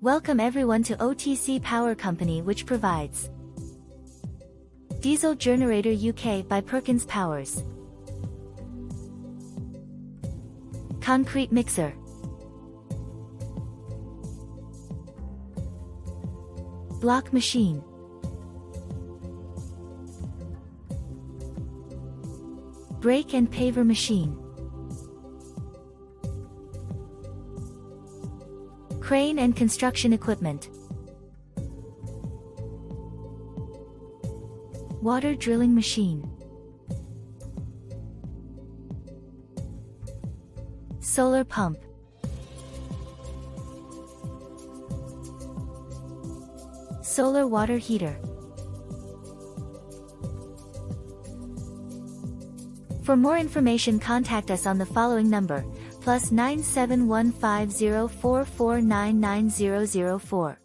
Welcome everyone to OTC Power Company, which provides Diesel Generator UK by Perkins Powers, Concrete Mixer, Block Machine, Brake and Paver Machine, Crane and Construction Equipment, Water Drilling Machine, Solar Pump, Solar Water Heater. For more information, contact us on the following number, +9715044999004.